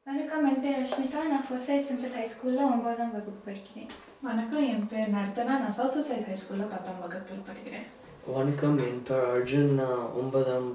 வணக்கம், என் பேர் Ashmita. நான் ஃபர்ஸ்ட் சைட் சென்ட்ரல் ஹை ஸ்கூலில் 9ஆம் வகுப்பு படிக்கிறேன். வணக்கம், என் பேர் Nartana. நான் சவுத் சைட் ஹை ஸ்கூலில் 10ஆம் வகுப்பில் படிக்கிறேன். வணக்கம், என் பேர் Arjun. நான் 9ஆம்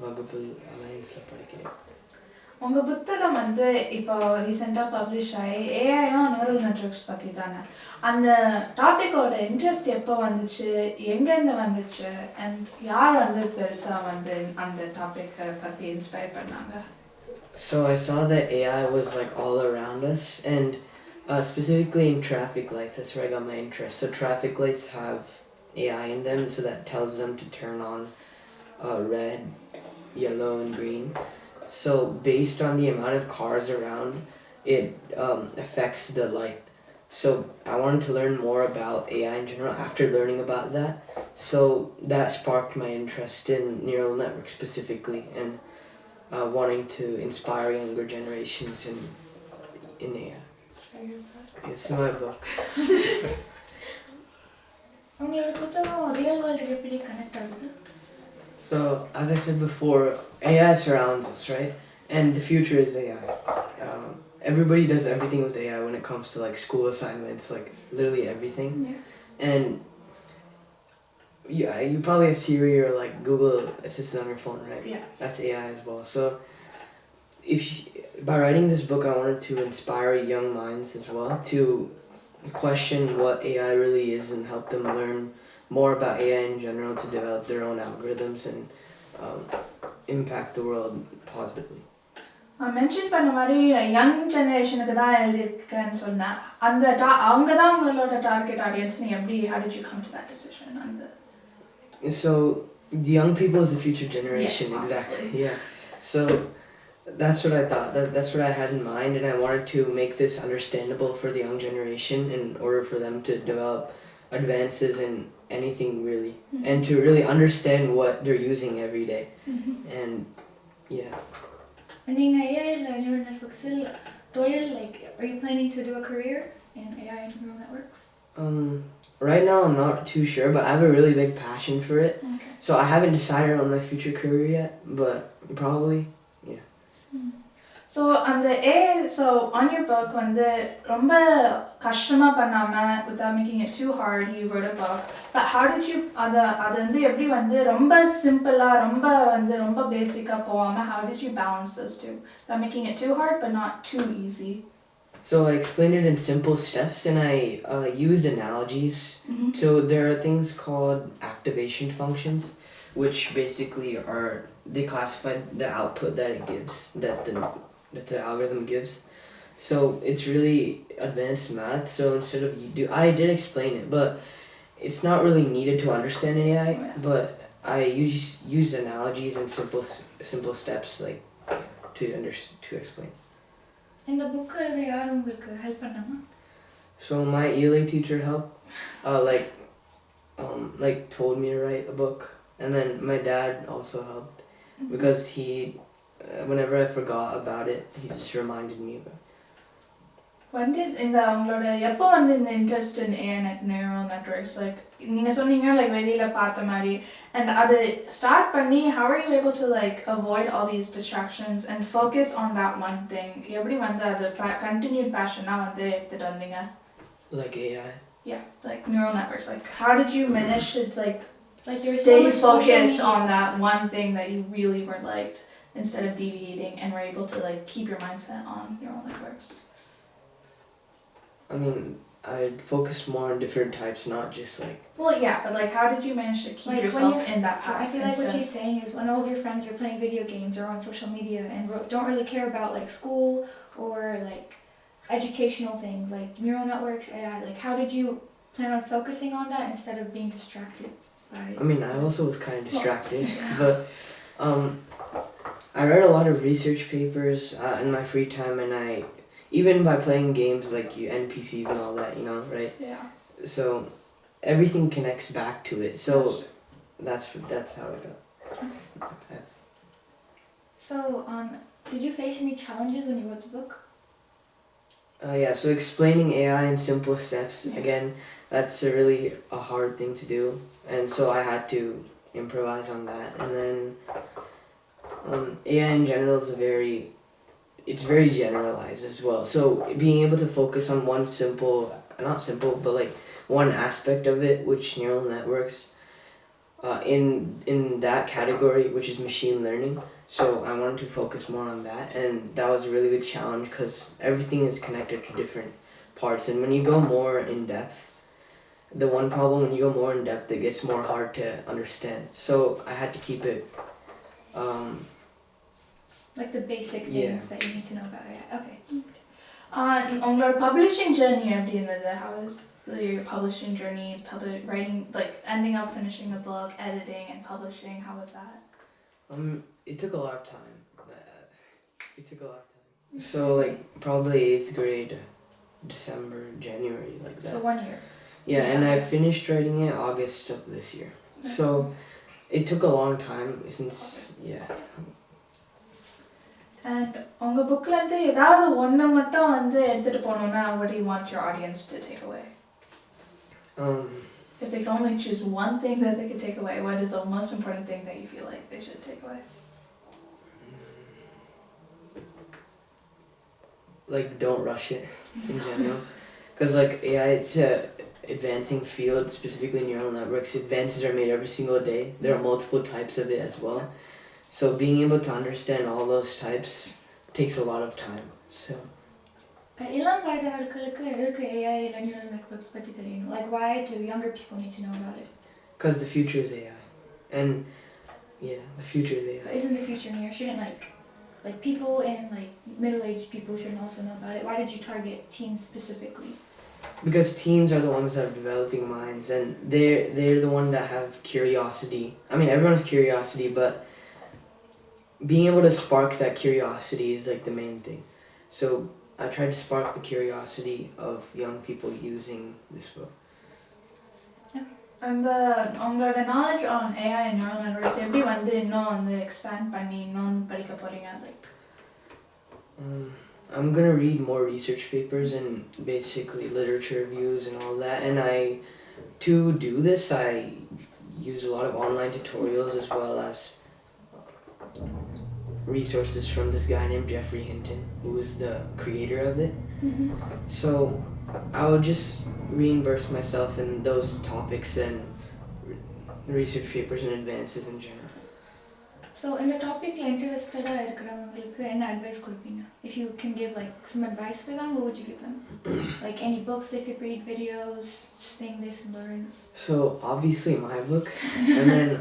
வகுப்பில் அலையன்ஸில் படிக்கிறேன். உங்கள் புத்தகம் இப்போ ரீசெண்டாக பப்ளிஷ் ஆகி ஏஐயும் நியூரல் நெட்வொர்க்ஸ் பற்றி தானே. அந்த டாப்பிக்கோட இன்ட்ரெஸ்ட் எப்போ வந்துச்சு, எங்கேருந்து வந்துச்சு, அண்ட் யார் பெருசாக அந்த டாப்பிக்கை பற்றி இன்ஸ்பயர் பண்ணாங்க? So I saw that AI was like all around us, and specifically in traffic lights. That's where I got my interest. So traffic lights have AI in them, so that tells them to turn on red, yellow, and green. So based on the amount of cars around, it affects the light. So I wanted to learn more about AI in general after learning about that. So that sparked my interest in neural networks specifically, and wanting to inspire younger generations in AI. It's my book. உங்களோட புத்தகம் real வேர்ல்டுக்கு எப்படி connect ஆகுது? So as I said before, AI surrounds us, right? And the future is AI. Everybody does everything with AI when it comes to like school assignments, like literally everything. Yeah. And yeah, you probably have Siri or like Google Assistant on your phone, right? Yeah. That's AI as well. So by writing this book, I wanted to inspire young minds as well to question what AI really is and help them learn more about AI in general, to develop their own algorithms and impact the world positively. Mention பண்ண மாதிரி young ஜெனரேஷனுக்கு தான் எழுதியிருக்கேன்னு சொன்னேன். அவங்க தான் உங்களோட target ஆடியன்ஸ்னு எப்படி, how did you come to that decision? So the young people is the future generation. Yeah, exactly. Yeah. So that's what I thought. That's what I had in mind, and I wanted to make this understandable for the young generation in order for them to develop advances in anything really, and to really understand what they're using every day. And yeah. நீங்கள் ஏஐல neural நெட்வொர்க்ஸில் தொழில், like, are you planning to do a career in AI and neural networks? Right now I'm not too sure, but I have a really big passion for it. Okay. So I haven't decided on my future career yet, but probably, yeah. So அந்த AI, so on your book ரொம்ப கஷ்டமாக பண்ணாமல், without making it too hard, you wrote a book. But how did you அது எப்படி ரொம்ப சிம்பிளாக ரொம்ப பேசிக்காக போகாமல், how did you balance those two? Without making it too hard but not too easy. So I explained it in simple steps, and I used analogies. So there are things called activation functions, which basically they classify the output that it gives, that the algorithm gives. So it's really advanced math. So instead of I did explain it, but it's not really needed to understand AI. But I use analogies and simple steps, like to explain. இந்த book எழுத யார் உங்களுக்கு help பண்ணாங்க? So my ELA teacher helped, like told me to write a book, and then my dad also helped because he, whenever I forgot about it, he just reminded me about it. உங்களோட எப்போ இந்த interest in AI neural networks, like நீங்கள் சொன்னீங்க like வெளியில் பார்த்த மாதிரி, and அது start பண்ணி how are you able to like avoid all these distractions and focus on that one thing? எப்படி அது continued passion-ஆ எடுத்துட்டு வந்தீங்க? Like AI? Yeah, like neural networks. Like how did you manage to like you're stay so much focused on that one thing that you really were liked, instead of deviating, and were able to like keep your mindset on neural networks? I mean, I focused more on different types, not just like... Well, yeah, but like how did you manage to keep Like yourself in that path? I feel like what she's saying is when all of your friends are playing video games or on social media and don't really care about like school or like educational things like neural networks, AI, like how did you plan on focusing on that instead of being distracted by... I mean, I also was kind of distracted, but I read a lot of research papers in my free time, and even by playing games like NPCs and all that, right? Yeah. So everything connects back to it. So that's how I got my path. So, did you face any challenges when you wrote the book? Yeah, so explaining AI in simple steps, again, that's a hard thing to do. And so I had to improvise on that. And then AI in general is a very it's very generalized as well. So being able to focus on one not simple, but like one aspect of it, which neural networks, in that category, which is machine learning. So I wanted to focus more on that, and that was a really big challenge because everything is connected to different parts, and when you go more in depth, the one problem when you go more in depth, it gets more hard to understand. So I had to keep it. Like the basic things that you need to know about. Yeah. Okay. உங்களோட publishing journey எப்படி இருந்தது? How was your publishing journey, writing, like ending up finishing a book, editing and publishing? How was that? It took a lot of time. So like probably 8th grade, December, January, like that. So 1 year. Yeah, and I finished writing it August of this year. So it took a long time since And உங்க bookல இருந்து ஏதாவது ஒண்ணு மட்டும் வந்து எடுத்துட்டு போணும்னா what do you want your audience to take away? If they could only choose one thing that they could take away, what is the most important thing that you feel like they should take away? Like don't rush it in general, because like AI, it's a advancing field, specifically neural networks. Advances are made every single day. There are multiple types of it as well. So being able to understand all those types takes a lot of time. So இளம் வயதினர்களுக்கு எதுக்கு AI and neural networks பத்தி தெரியணும்? Like why do younger people need to know about it? Because the future is AI, and the future is AI. But isn't the future near? Shouldn't like people and like middle-aged people should also know about it? Why did you target teens specifically? Because teens are the ones that have developing minds, and they're the one that have curiosity. I mean, everyone has curiosity, but being able to spark that curiosity is like the main thing. So I tried to spark the curiosity of young people using this book. And உங்களோட knowledge on AI and neural networks எப்படி வந்து இன்னும் வந்து expand பண்ணி இன்னும் படிக்க போறீங்க? Like I'm gonna read more research papers and basically literature reviews and all that. And to do this, I use a lot of online tutorials as well as resources from this guy named Jeffrey Hinton, who is the creator of it. So I would just reimburse myself in those topics and research papers and advances in general. So in the topic interested இருக்கிறவங்களுக்கு என்ன advice கொடுப்பீங்க? If you can give like some advice for them, what would you give them? Like any books they could read, videos, things they should learn? So obviously my book, and then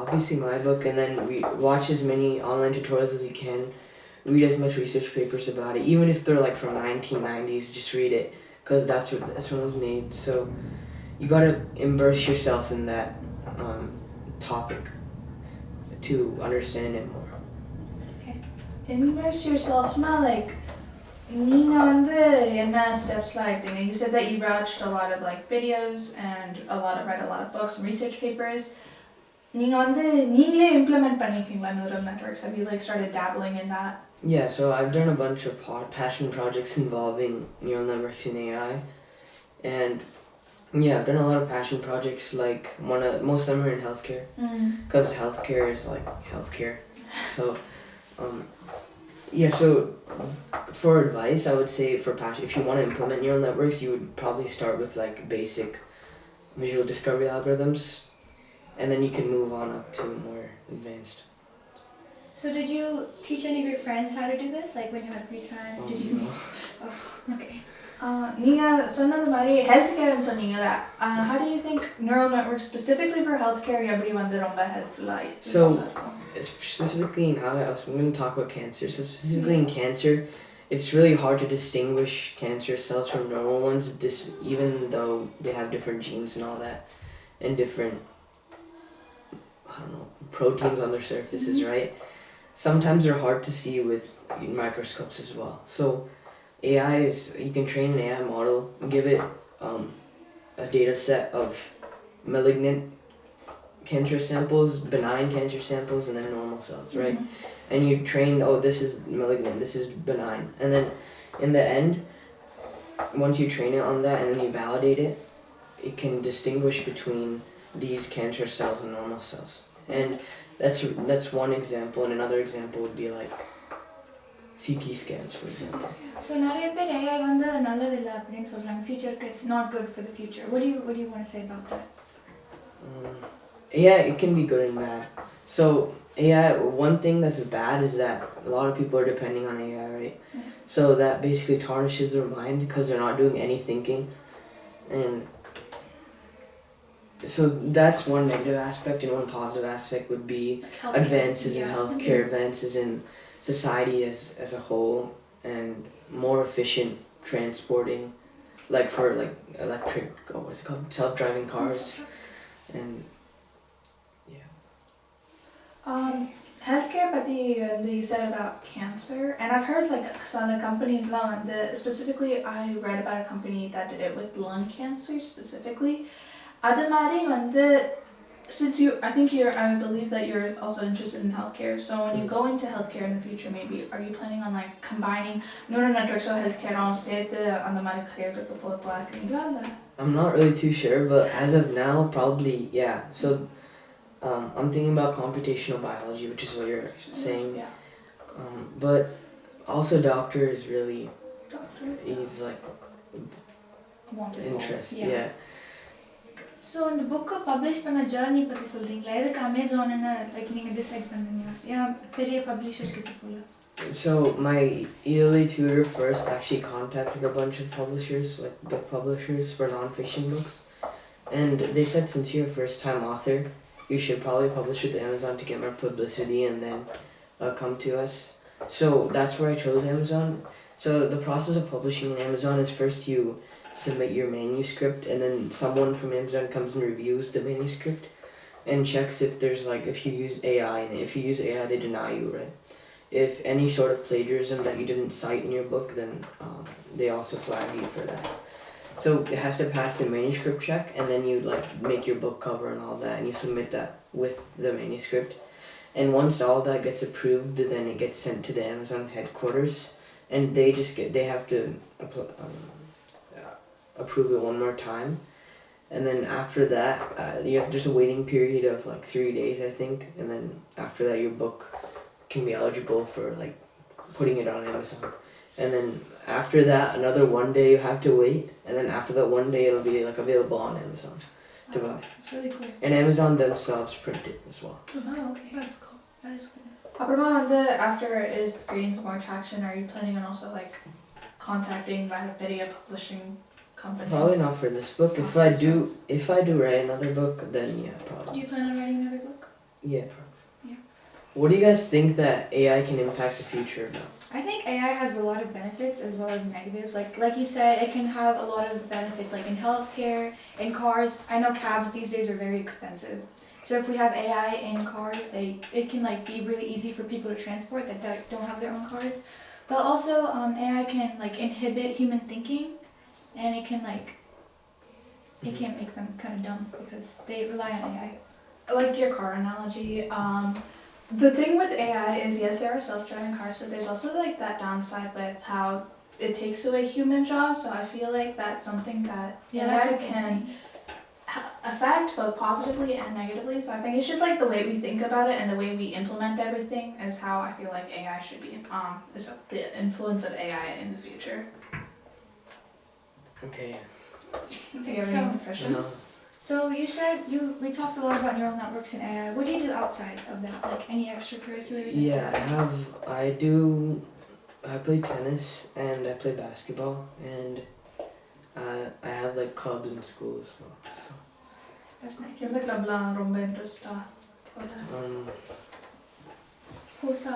obviously my book, and then watch as many online tutorials as you can. Read as much research papers about it, even if they're like from 1990s. Just read it, because that's when it was made. So you gotta immerse yourself in that topic to understand it more. Okay. immerse yourselfனா like நீங்க வந்து என்ன ஸ்டெப்ஸ்லாம் எடுத்தீங்க? You said that you watched a lot of like videos and read a lot of books and research papers. நீங்க வந்து நீங்களே implement பண்ணிருக்கீங்களா neural networks? Have you like started dabbling in that? Yeah, so I've done a bunch of passion projects involving neural networks in AI, and I've done a lot of passion projects. Like most of them are in healthcare, because healthcare is like healthcare. So, so for advice, I would say for passion, if you want to implement neural networks, you would probably start with like basic visual discovery algorithms, and then you can move on up to more advanced. So did you teach any of your friends how to do this? Like when you had free time? Did you? No. Oh, okay. நீங்க சொன்னது மாதிரி healthcare சொன்னீங்கல, how do you think neural networks specifically for healthcare எப்படி வந்து ரொம்ப helpful So specifically in I'm going to talk about cancer. So specifically in cancer, it's really hard to distinguish cancer cells from normal ones, even though they have different genes and all that, and different proteins on their surfaces, right? Sometimes they're hard to see with microscopes as well. So AI is, you can train an AI model, give it a data set of malignant cancer samples, benign cancer samples, and then normal cells, right? And you train, this is malignant, this is benign. And then in the end, once you train it on that and then you validate it, it can distinguish between these cancer cells and normal cells. And that's one example, and another example would be like CT scans, for example. So நிறைய பேர் AI வந்து நல்லதில்லை அப்படின்னு சொல்றாங்க. Future it's not good for the future. What do you want to say about that? Yeah, it can be good and bad. So AI, one thing that's bad is that a lot of people are depending on AI, right? So that basically tarnishes their mind because they're not doing any thinking, and so that's one negative aspect, and one positive aspect would be Healthcare. advances in healthcare, advances in society as a whole, and more efficient transporting, like for like electric, what's it called, self-driving cars, and Healthcare பத்தி you said about cancer, and I've heard like some companies specifically I read about a company that did it with lung cancer specifically. அது மாதிரி since I believe that you're also interested in healthcare, so when you go into healthcare in the future, maybe are you planning on like combining neural networks or healthcare சேர்த்து அந்த மாதிரி career-க்கு போறீங்களா இல்ல? I'm not really too sure, but as of now, probably yeah. So I'm thinking about computational biology, which is what you're saying. Yeah. But also doctor is really, he's like interested. Yeah. So இந்த book publish பண்ண journey பத்தி சொல்றீங்களா? எதுக்கு Amazon-ன்னு like நீங்க decide பண்ணீங்க? ஏன் பெரிய publishers கிட்ட போல? So my early tutor first actually contacted a bunch of publishers, like book publishers for non-fiction books, and they said since you're a first-time author, you should probably publish with Amazon to get more publicity and then come to us. So that's where I chose Amazon. So the process of publishing in Amazon is first you submit your manuscript, and then someone from Amazon comes and reviews the manuscript and checks if there's like, if you use AI, and if you use AI they deny you, right? If any sort of plagiarism that you didn't cite in your book, then they also flag you for that. So it has to pass the manuscript check, and then you like make your book cover and all that, and you submit that with the manuscript. And once all that gets approved, then it gets sent to the Amazon headquarters, and they have to approve it one more time. And then after that, there's a waiting period of like 3 days, I think, and then after that your book can be eligible for like putting it on Amazon. And then after that, another 1 day you have to wait, and then after that 1 day it'll be like available on Amazon to buy. It's really cool. And Amazon themselves print it as well. Oh, okay. That's cool. That is cool. அப்புறமா after it gains more traction, are you planning on also like contacting a publishing company? Probably not for this book. If I do write another book, then yeah, probably. Do you plan on writing another book? Yeah, probably. Yeah. What do you guys think that AI can impact the future about? I think AI has a lot of benefits as well as negatives. Like you said, it can have a lot of benefits, like in healthcare, in cars. I know cabs these days are very expensive. So if we have AI in cars, it can like be really easy for people to transport that don't have their own cars. But also, AI can like inhibit human thinking, and it can like it can make them kind of dumb because they rely on AI. Like your car analogy, the thing with AI is yes, there are self-driving cars, but there's also like that downside with how it takes away human jobs. So I feel like that's something that AI can affect both positively and negatively. So I think it's just like the way we think about it and the way we implement everything is how I feel like AI should be, is the influence of AI in the future. Okay. Do you have any questions? So you said we talked a lot about neural networks and AI. What do you do outside of that? Like any extracurriculars? Yeah, I play tennis and I play basketball, and I have like clubs in school as well. So. That's nice. எந்த clubல ரொம்ப இன்ட்ரெஸ்டா Hosa.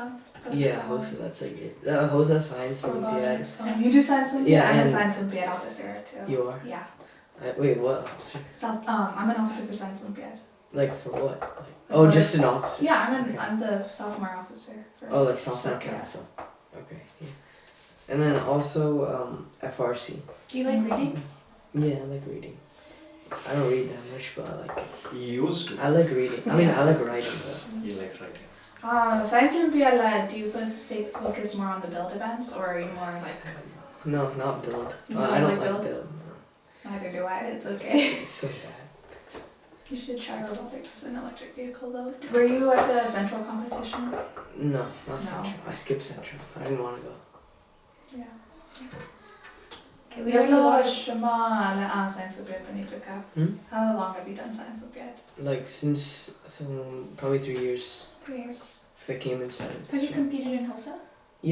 Yeah, Hosa, that's like it. Hosa Science Olympiad. You do Science Olympiad? Yeah, I'm a Science Olympiad officer too. You are? Yeah. Wait, what officer? So, I'm an officer for Science Olympiad. Like for what? Oh, just an officer? Yeah, I'm the sophomore officer. Oh, like sophomore council. Okay, yeah. And then also FRC. Do you like reading? Yeah, I like reading. I don't read that much, but I like it. You used to. I like reading. I mean, I like writing though. He likes writing. Science Olympiad, do you focus more on the build events, or are you more like... No, not build. You don't I don't like like build? build. No. Neither do I, it's okay. It's so bad. You should try robotics in electric vehicle though. Were you at the central competition? No, not No. Central. I skipped Central. I didn't want to go. Yeah. Okay, we already எவ்வளோ watched. வருஷமா science olympiad பண்ணிட்டு இருக்க? How long have you done science olympiad? Like since probably 3 years. 3 years. Since I came in 7th. Have you competed in HOSA?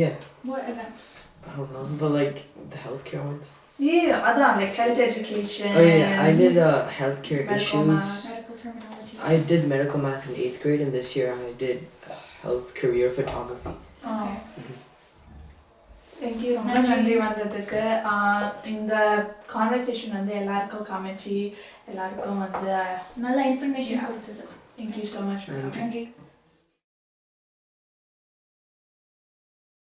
Yeah. What events? I don't know, but like the healthcare ones. Yeah, அதான் like health education. Oh yeah, I did healthcare Medical issues. math. Medical terminology. I did medical math in 8th grade, and this year I did health career photography. Oh. Mhm. Thank you ரொம்ப நன்றி வந்ததுக்கு. இந்த conversation வந்து எல்லாருக்கும் காமிச்சு எல்லாருக்கும் வந்து நல்ல information Yeah. கொடுத்தது. thank you so much for Nandri. coming. நன்றி.